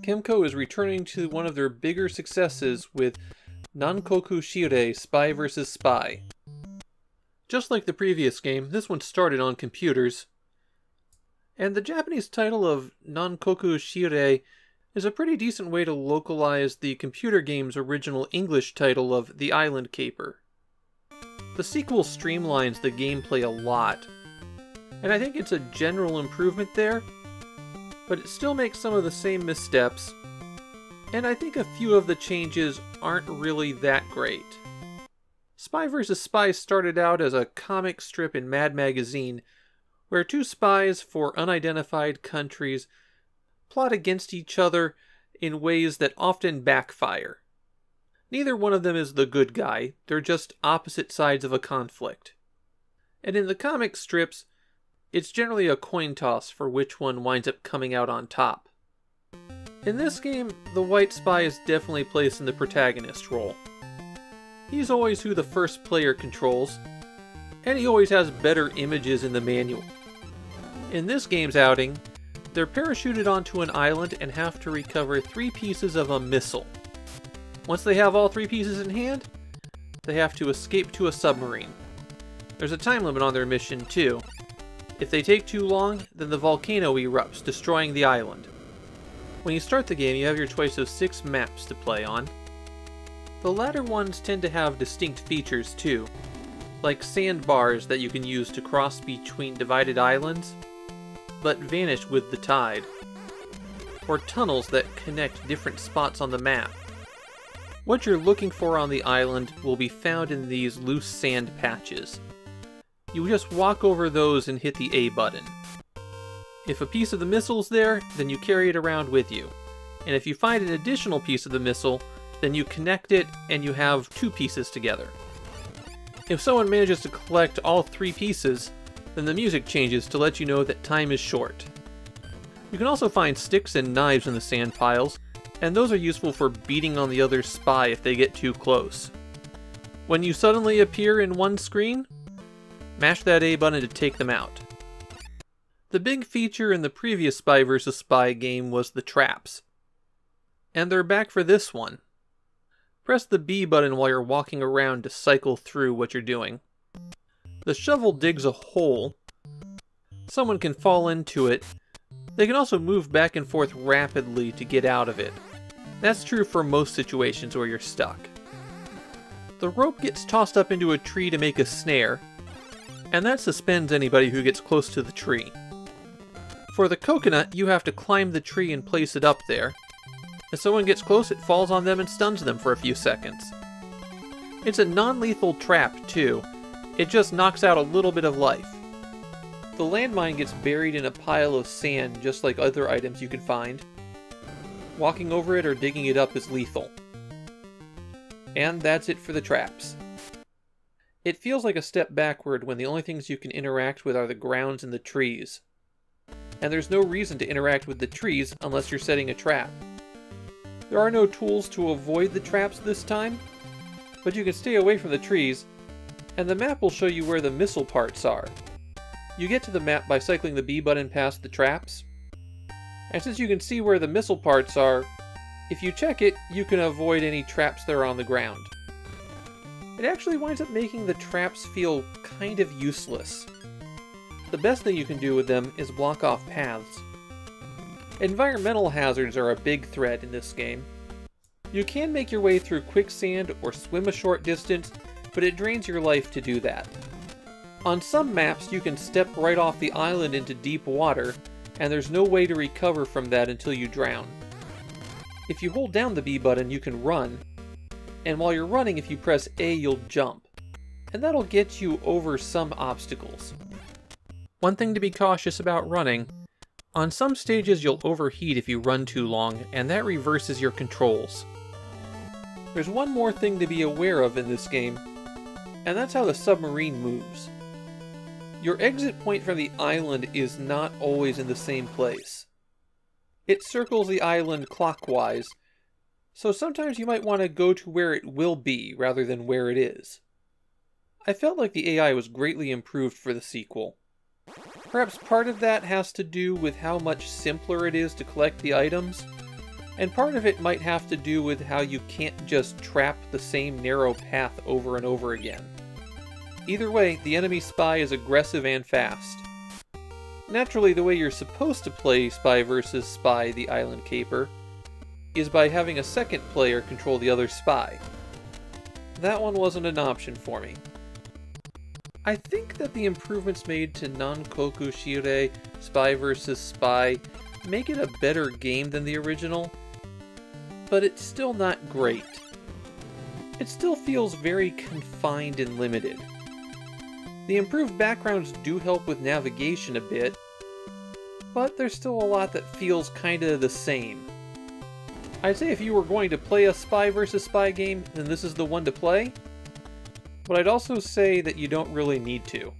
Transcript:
Famicom is returning to one of their bigger successes with Nankoku Shirei, Spy vs. Spy. Just like the previous game, this one started on computers. And the Japanese title of Nankoku Shirei is a pretty decent way to localize the computer game's original English title of The Island Caper. The sequel streamlines the gameplay a lot, and I think it's a general improvement there, but it still makes some of the same missteps, and I think a few of the changes aren't really that great. Spy vs. Spy started out as a comic strip in Mad Magazine, where two spies for unidentified countries plot against each other in ways that often backfire. Neither one of them is the good guy, they're just opposite sides of a conflict. And in the comic strips, it's generally a coin toss for which one winds up coming out on top. In this game, the white spy is definitely placed in the protagonist role. He's always who the first player controls, and he always has better images in the manual. In this game's outing, they're parachuted onto an island and have to recover 3 pieces of a missile. Once they have all 3 pieces in hand, they have to escape to a submarine. There's a time limit on their mission too. If they take too long, then the volcano erupts, destroying the island. When you start the game, you have your choice of 6 maps to play on. The latter ones tend to have distinct features too, like sandbars that you can use to cross between divided islands, but vanish with the tide, or tunnels that connect different spots on the map. What you're looking for on the island will be found in these loose sand patches. You just walk over those and hit the A button. If a piece of the missile's there, then you carry it around with you. And if you find an additional piece of the missile, then you connect it and you have 2 pieces together. If someone manages to collect all 3 pieces, then the music changes to let you know that time is short. You can also find sticks and knives in the sand piles, and those are useful for beating on the other spy if they get too close. When you suddenly appear in one screen, mash that A button to take them out. The big feature in the previous Spy vs. Spy game was the traps, and they're back for this one. Press the B button while you're walking around to cycle through what you're doing. The shovel digs a hole. Someone can fall into it. They can also move back and forth rapidly to get out of it. That's true for most situations where you're stuck. The rope gets tossed up into a tree to make a snare, and that suspends anybody who gets close to the tree. For the coconut, you have to climb the tree and place it up there. If someone gets close, it falls on them and stuns them for a few seconds. It's a non-lethal trap, too. It just knocks out a little bit of life. The landmine gets buried in a pile of sand, just like other items you can find. Walking over it or digging it up is lethal. And that's it for the traps. It feels like a step backward when the only things you can interact with are the grounds and the trees. And there's no reason to interact with the trees unless you're setting a trap. There are no tools to avoid the traps this time, but you can stay away from the trees, and the map will show you where the missile parts are. You get to the map by cycling the B button past the traps, and since you can see where the missile parts are, if you check it, you can avoid any traps that are on the ground. It actually winds up making the traps feel kind of useless. The best thing you can do with them is block off paths. Environmental hazards are a big threat in this game. You can make your way through quicksand or swim a short distance, but it drains your life to do that. On some maps, you can step right off the island into deep water, and there's no way to recover from that until you drown. If you hold down the B button, you can run, and while you're running, if you press A, you'll jump, and that'll get you over some obstacles. One thing to be cautious about running: on some stages you'll overheat if you run too long, and that reverses your controls. There's one more thing to be aware of in this game, and that's how the submarine moves. Your exit point from the island is not always in the same place. It circles the island clockwise, so sometimes you might want to go to where it will be rather than where it is. I felt like the AI was greatly improved for the sequel. Perhaps part of that has to do with how much simpler it is to collect the items, and part of it might have to do with how you can't just trap the same narrow path over and over again. Either way, the enemy spy is aggressive and fast. Naturally, the way you're supposed to play Spy vs. Spy the Island Caper is by having a second player control the other spy. That one wasn't an option for me. I think that the improvements made to Nankoku Shirei Spy vs. Spy make it a better game than the original, but it's still not great. It still feels very confined and limited. The improved backgrounds do help with navigation a bit, but there's still a lot that feels kinda the same. I'd say if you were going to play a Spy vs. Spy game, then this is the one to play, but I'd also say that you don't really need to.